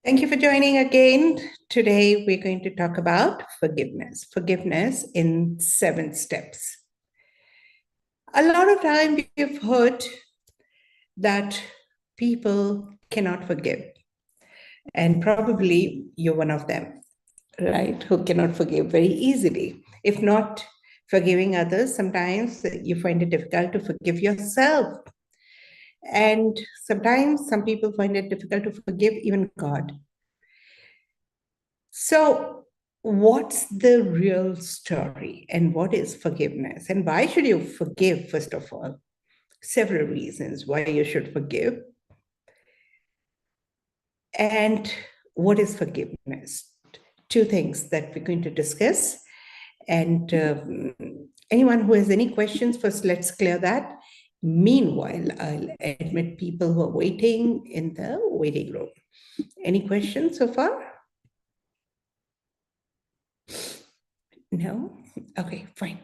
Thank you for joining again. Today, we're going to talk about forgiveness. Forgiveness in 7 steps. A lot of time we've heard that people cannot forgive, and probably you're one of them, right? Who cannot forgive very easily. If not forgiving others, sometimes you find it difficult to forgive yourself. And sometimes some people find it difficult to forgive even God. So, what's the real story and what is forgiveness? And why should you forgive, first of all? Several reasons why you should forgive. And what is forgiveness? 2 things that we're going to discuss. And anyone who has any questions, first let's clear that. Meanwhile, I'll admit people who are waiting in the waiting room. Any questions so far? No? Okay, fine.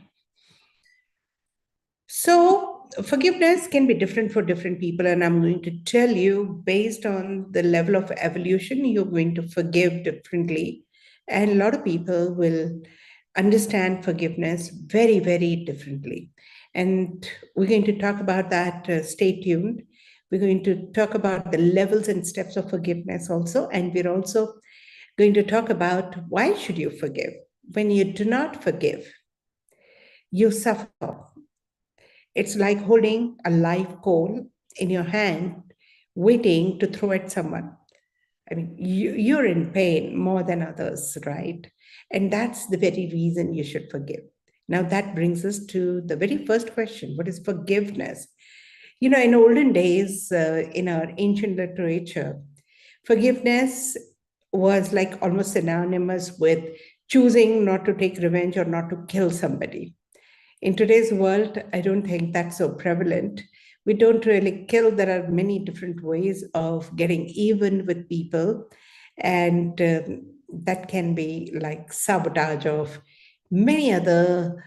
So, forgiveness can be different for different people, and I'm going to tell you based on the level of evolution, you're going to forgive differently. And a lot of people will understand forgiveness very, very differently. And we're going to talk about that. Stay tuned. We're going to talk about the levels and steps of forgiveness also. And we're also going to talk about why should you forgive? When you do not forgive, you suffer. It's like holding a live coal in your hand, waiting to throw at someone. I mean, you're in pain more than others, right? And that's the very reason you should forgive. Now, that brings us to the very first question: what is forgiveness? In olden days, in our ancient literature, forgiveness was like almost synonymous with choosing not to take revenge or not to kill somebody. In today's world, I don't think that's so prevalent. We don't really kill. There are many different ways of getting even with people. And that can be like sabotage of many other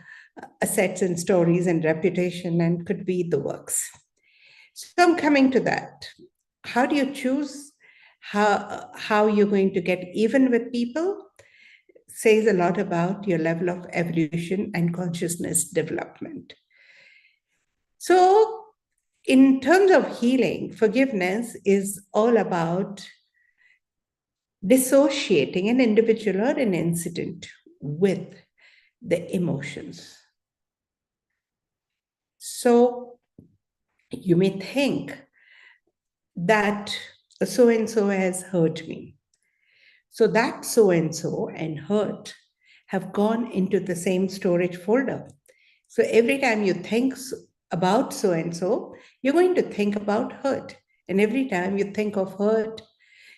assets and stories and reputation, and could be the works. So I'm coming to that. How do you choose how you're going to get even with people? Says a lot about your level of evolution and consciousness development. So, in terms of healing, forgiveness is all about dissociating an individual or an incident with the emotions. So, you may think that so and so has hurt me. So, that so and so and hurt have gone into the same storage folder. So every time you think about so and so, you're going to think about hurt. And every time you think of hurt,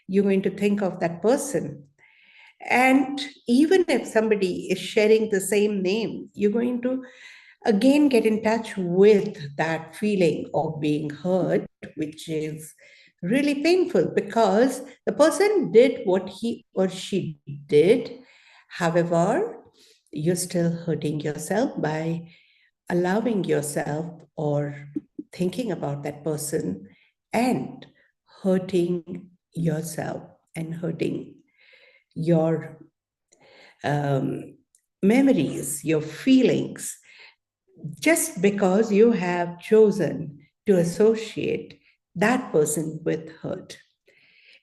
you're going to think of that person. And even if somebody is sharing the same name, you're going to again get in touch with that feeling of being hurt, which is really painful because the person did what he or she did. However, you're still hurting yourself by allowing yourself or thinking about that person and hurting yourself and hurting your memories, your feelings, just because you have chosen to associate that person with hurt.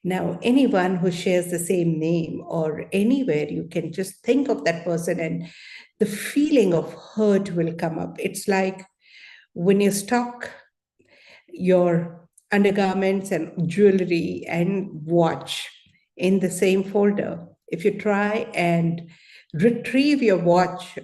Now, anyone who shares the same name or anywhere, you can just think of that person and the feeling of hurt will come up. It's like when you stock your undergarments and jewelry and watch in the same folder. If you try and retrieve your watch,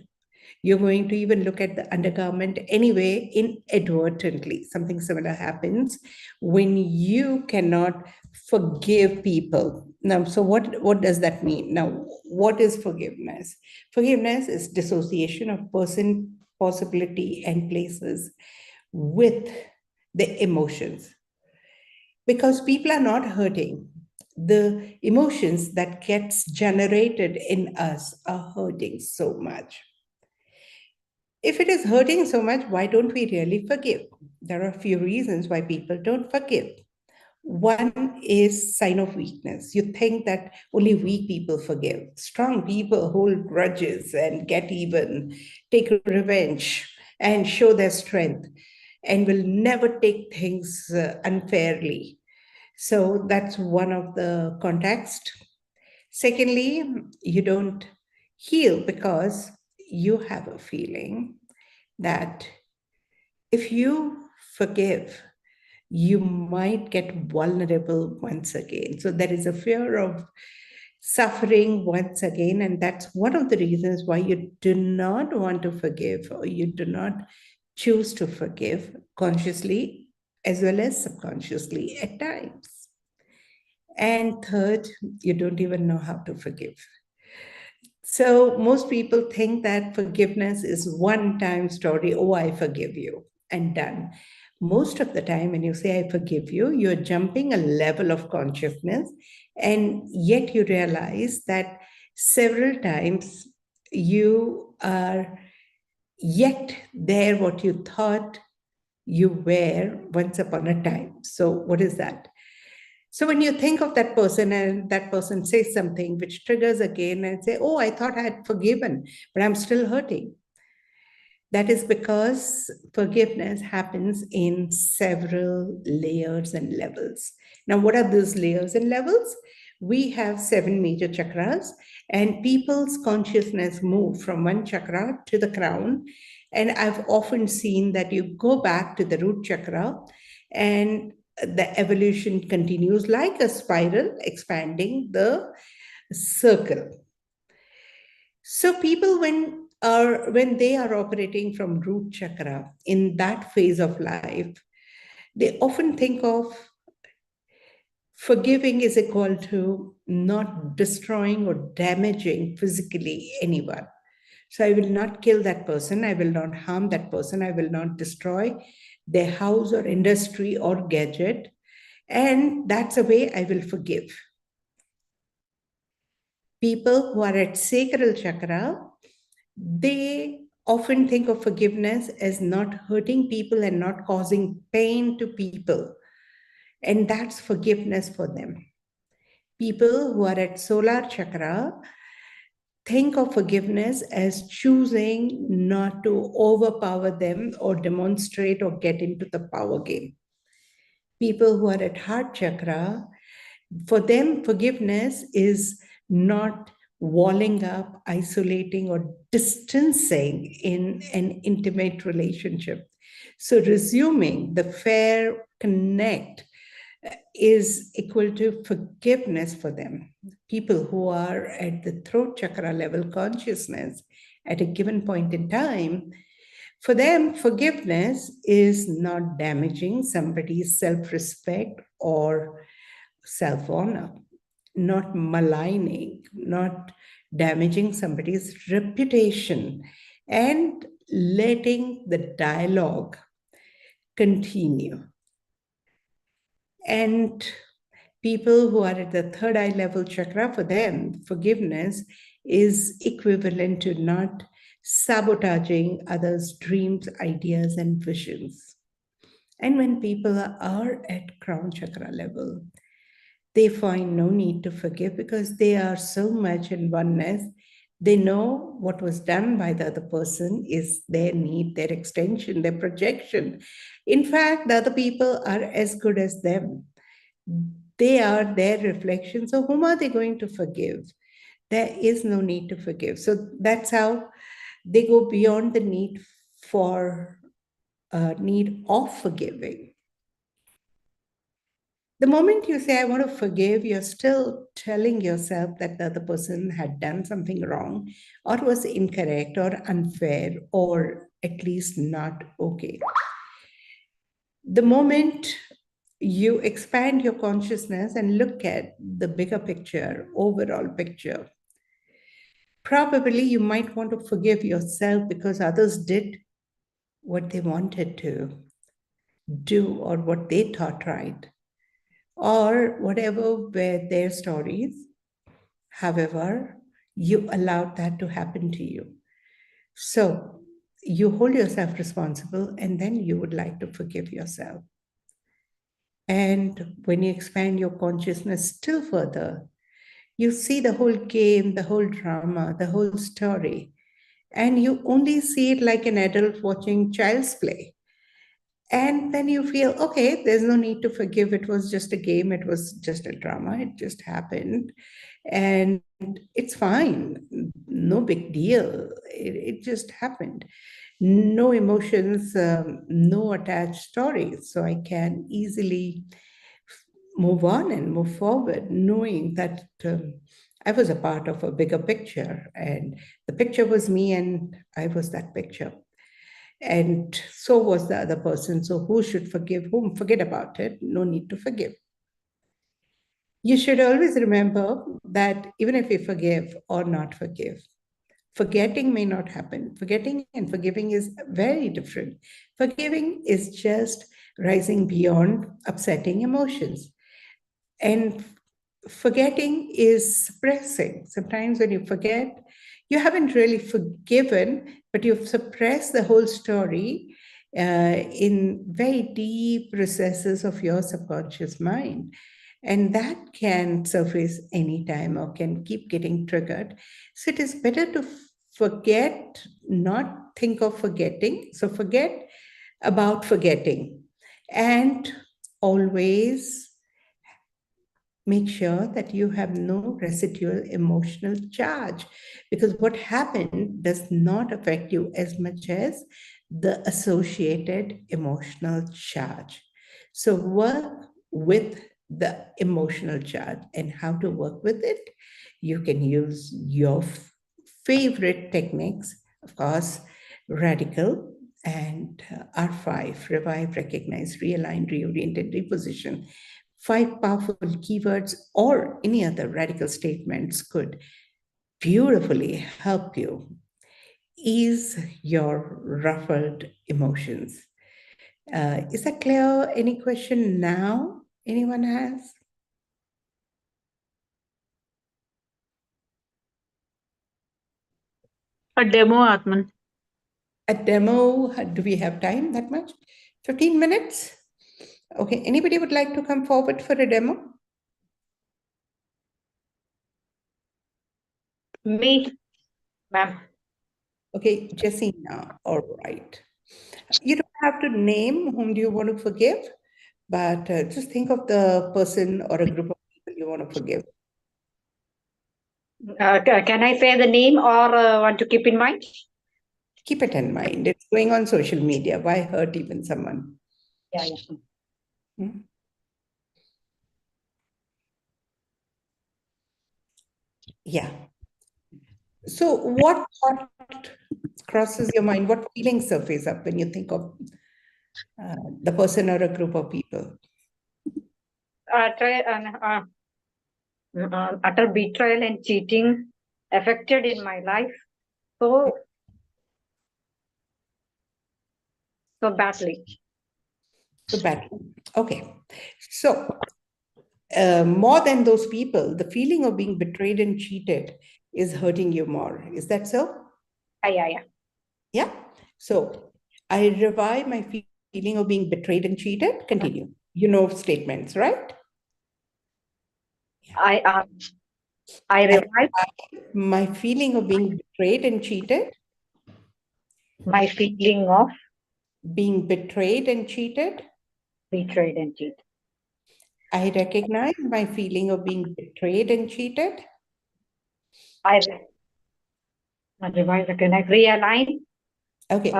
you're going to even look at the undergarment anyway, inadvertently. Something similar happens when you cannot forgive people. Now, so what does that mean? Now, what is forgiveness? Forgiveness is dissociation of person, possibility, and places with the emotions. Because people are not hurting. The emotions that gets generated in us are hurting so much. If it is hurting so much, why don't we really forgive? There are a few reasons why people don't forgive. One is sign of weakness. You think that only weak people forgive. Strong people hold grudges and get even, take revenge, and show their strength, and will never take things unfairly. So that's one of the context. Secondly, you don't heal because you have a feeling that if you forgive, you might get vulnerable once again. So there is a fear of suffering once again. And that's one of the reasons why you do not want to forgive, or you do not choose to forgive consciously as well as subconsciously at times. And third, you don't even know how to forgive. So most people think that forgiveness is one time story. Oh, I forgive you, and done. Most of the time, when you say I forgive you, you're jumping a level of consciousness, and yet you realize that several times you are yet there what you thought you were once upon a time. So, what is that? So when you think of that person and that person says something which triggers again and say, oh, I thought I had forgiven, but I'm still hurting. That is because forgiveness happens in several layers and levels. Now, what are those layers and levels? We have seven major chakras, and people's consciousness move from one chakra to the crown. And I've often seen that you go back to the root chakra, and the evolution continues like a spiral, expanding the circle. So people when they are operating from root chakra in that phase of life, they often think of forgiving is equal to not destroying or damaging physically anyone. So I will not kill that person, I will not harm that person, I will not destroy their house or industry or gadget, and that's a way I will forgive. People who are at sacral chakra, they often think of forgiveness as not hurting people and not causing pain to people. And that's forgiveness for them. People who are at solar chakra think of forgiveness as choosing not to overpower them or demonstrate or get into the power game. People who are at heart chakra, for them, forgiveness is not walling up, isolating, or distancing in an intimate relationship. So, resuming the fair connect is equal to forgiveness for them. People who are at the throat chakra level consciousness at a given point in time, for them, forgiveness is not damaging somebody's self respect or self honor, not maligning, not damaging somebody's reputation, and letting the dialogue continue. And people who are at the third eye level chakra, for them, forgiveness is equivalent to not sabotaging others' dreams, ideas, and visions. And when people are at crown chakra level, they find no need to forgive because they are so much in oneness. They know what was done by the other person is their need, their extension, their projection. In fact, the other people are as good as them. They are their reflection. So, whom are they going to forgive? There is no need to forgive. So, that's how they go beyond the need for need of forgiving. The moment you say, I want to forgive, you're still telling yourself that the other person had done something wrong or was incorrect or unfair or at least not okay. The moment you expand your consciousness and look at the bigger picture, overall picture, probably you might want to forgive yourself because others did what they wanted to do or what they thought right, or whatever were their stories. However, you allowed that to happen to you. So you hold yourself responsible and then you would like to forgive yourself. And when you expand your consciousness still further, you see the whole game, the whole drama, the whole story, and you only see it like an adult watching child's play. And then you feel, okay, there's no need to forgive. It was just a game. It was just a drama. It just happened. And it's fine. No big deal. It just happened. No emotions, no attached stories. So I can easily move on and move forward, knowing that I was a part of a bigger picture. And the picture was me, and I was that picture. And so was the other person. So who should forgive whom? Forget about it. No need to forgive. You should always remember that even if you forgive or not forgive, forgetting may not happen. Forgetting and forgiving is very different. Forgiving is just rising beyond upsetting emotions. And forgetting is suppressing. Sometimes when you forget, you haven't really forgiven, but you've suppressed the whole story in very deep recesses of your subconscious mind. And that can surface anytime or can keep getting triggered. So it is better to forget, not think of forgetting. So forget about forgetting. And always make sure that you have no residual emotional charge, because what happened does not affect you as much as the associated emotional charge. So work with the emotional charge. And how to work with it, you can use your favorite techniques, of course, radical and R5, revive, recognize, realign, reorient, and reposition. 5 powerful keywords or any other radical statements could beautifully help you ease your ruffled emotions. Is that clear? Any question now anyone has? A demo, Atman. A demo, do we have time that much? 15 minutes? Okay, anybody would like to come forward for a demo? Me, ma'am. Okay, Jessina, all right. You don't have to name whom do you want to forgive, but just think of the person or a group of people you want to forgive. Can I say the name or want to keep in mind? Keep it in mind. It's going on social media. Why hurt even someone? Yeah. Hmm? Yeah. So, what thought crosses your mind? What feelings surface up when you think of the person or a group of people? Utter betrayal and cheating affected in my life so badly. So badly. Okay. So, more than those people, the feeling of being betrayed and cheated is hurting you more. Is that so? Yeah. Yeah. So I revive my feeling of being betrayed and cheated. Continue. You know statements, right? I I revive revive my feeling of being betrayed and cheated. my feeling of Being betrayed and cheated. betrayed and cheated. I recognize my feeling of being betrayed and cheated. I revive, recognize, realign. Okay,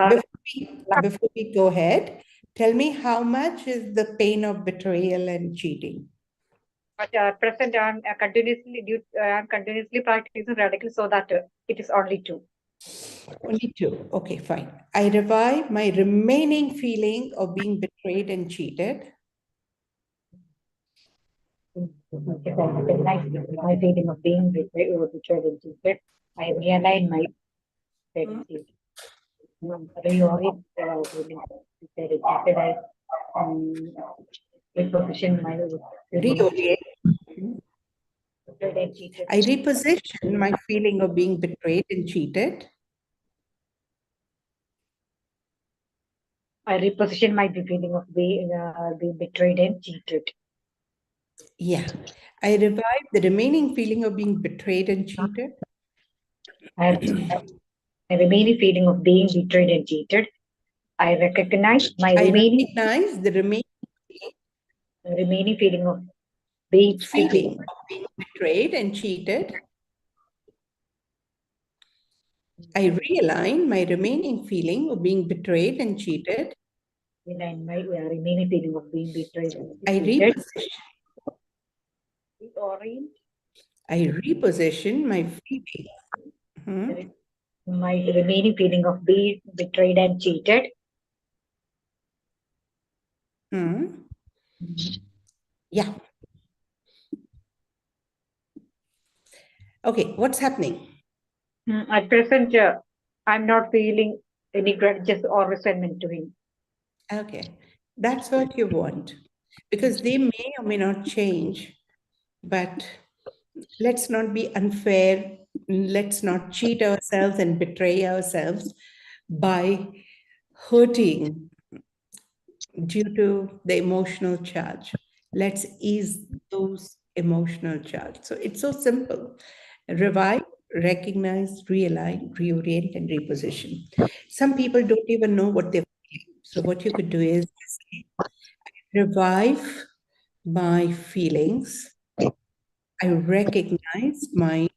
before we go ahead, tell me how much is the pain of betrayal and cheating? But present, I'm continuously practicing radical so that it is only 2. Only 2. Okay, fine. I revive my remaining feeling of being betrayed and cheated. My feeling of being betrayed and cheated. I realign my reorient reposition my Reorient. I reposition my feeling of being betrayed and cheated. I reposition my feeling of being betrayed and cheated. Yeah. I revive the remaining feeling of being betrayed and cheated. I, I remaining feeling of being betrayed and cheated. I recognize my I recognize the remaining feeling of being feeling of being betrayed and cheated. I realign my remaining feeling of being betrayed and cheated. and my remaining feeling of being betrayed and I cheated. reposition. Reorient I reposition my feeling. my remaining feeling of being betrayed and cheated. Yeah. Okay, what's happening? At present, I'm not feeling any grudges or resentment to him. Okay, that's what you want because they may or may not change, but let's not be unfair. Let's not cheat ourselves and betray ourselves by hurting due to the emotional charge. Let's ease those emotional charge. So it's so simple. Revive, recognize, realign, reorient, and reposition. Some people don't even know what they're feeling. So what you could do is revive my feelings. I recognize my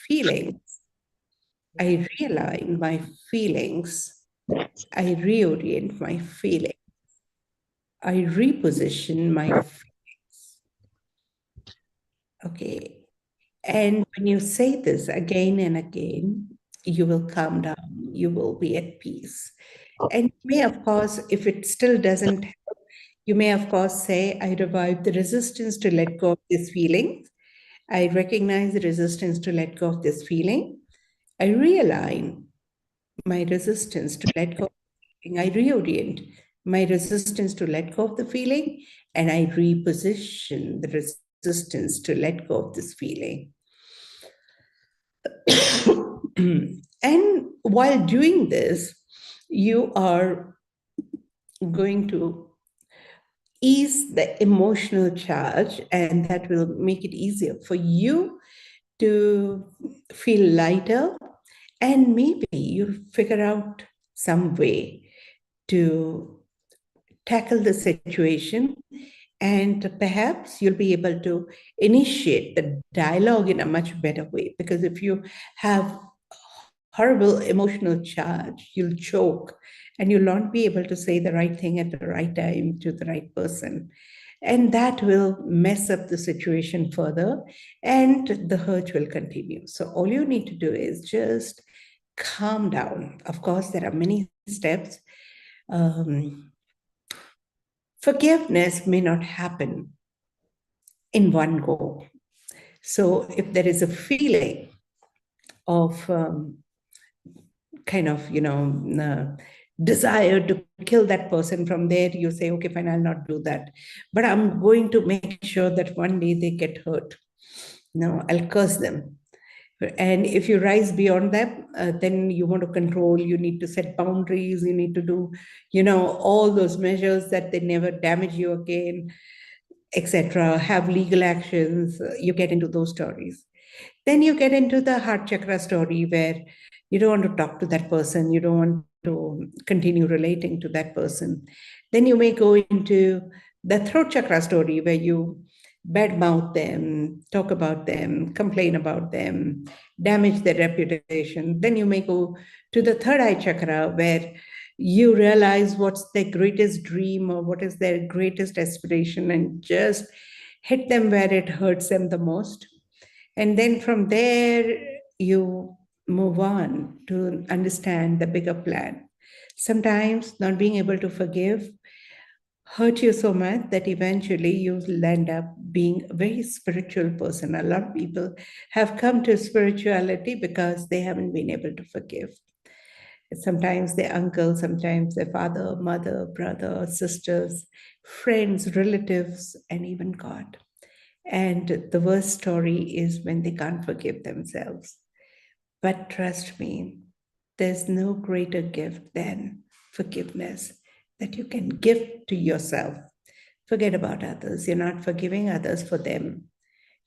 feelings. I realign my feelings. I reorient my feelings. I reposition my feelings. Okay. And when you say this again and again, you will calm down, you will be at peace. And you may, of course, if it still doesn't help, you may, of course, say, I revive the resistance to let go of this feeling. I recognize the resistance to let go of this feeling. I realign my resistance to let go of the feeling. I reorient my resistance to let go of the feeling, and I reposition the resistance to let go of this feeling. And while doing this, you are going to ease the emotional charge, and that will make it easier for you to feel lighter. And maybe you'll figure out some way to tackle the situation, and perhaps you'll be able to initiate the dialogue in a much better way. Because if you have horrible emotional charge, you'll choke and you'll not be able to say the right thing at the right time to the right person. And that will mess up the situation further and the hurt will continue. So, all you need to do is just calm down. Of course, there are many steps. Um, Forgiveness may not happen in one go. So, if there is a feeling of kind of, desire to kill that person, from there you say, okay, fine, I'll not do that. But I'm going to make sure that one day they get hurt. No, I'll curse them. And if you rise beyond that, then you want to control, you need to set boundaries, you need to do, all those measures that they never damage you again, etc. Have legal actions. You get into those stories. Then you get into the heart chakra story where you don't want to talk to that person, you don't want to continue relating to that person. Then you may go into the throat chakra story where you badmouth them, talk about them, complain about them, damage their reputation. Then you may go to the third eye chakra where you realize what's their greatest dream or what is their greatest aspiration and just hit them where it hurts them the most. And then from there, you move on to understand the bigger plan. Sometimes not being able to forgive hurt you so much that eventually you'll end up being a very spiritual person. A lot of people have come to spirituality because they haven't been able to forgive. Sometimes their uncle, sometimes their father, mother, brother, sisters, friends, relatives, and even God. And the worst story is when they can't forgive themselves. But trust me, there's no greater gift than forgiveness. that you can give to yourself. Forget about others. You're not forgiving others for them.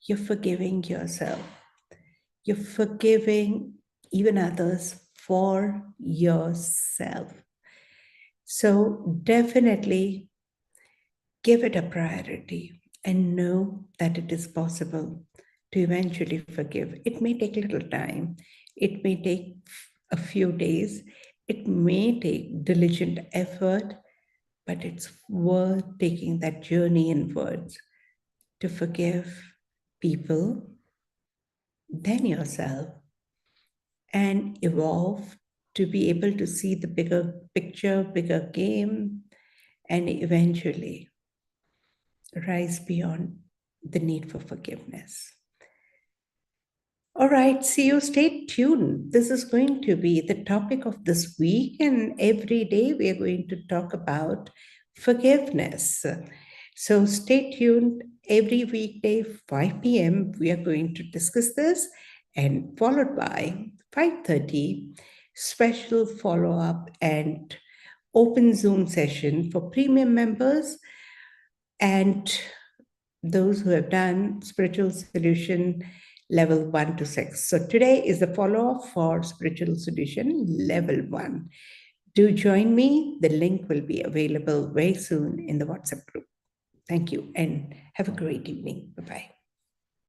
You're forgiving yourself. You're forgiving even others for yourself. So definitely give it a priority and know that it is possible to eventually forgive. It may take a little time, it may take a few days, it may take diligent effort, but it's worth taking that journey inwards to forgive people, then yourself, and evolve to be able to see the bigger picture, bigger game, and eventually rise beyond the need for forgiveness. All right, see you. Stay tuned. This is going to be the topic of this week, and every day we are going to talk about forgiveness. So stay tuned. Every weekday, 5 p.m., we are going to discuss this, and followed by 5:30, special follow-up and open Zoom session for premium members and those who have done spiritual solution level 1 to 6. So today is the follow up for spiritual solution level 1. Do join me. The link will be available very soon in the WhatsApp group. Thank you and have a great evening. Bye bye.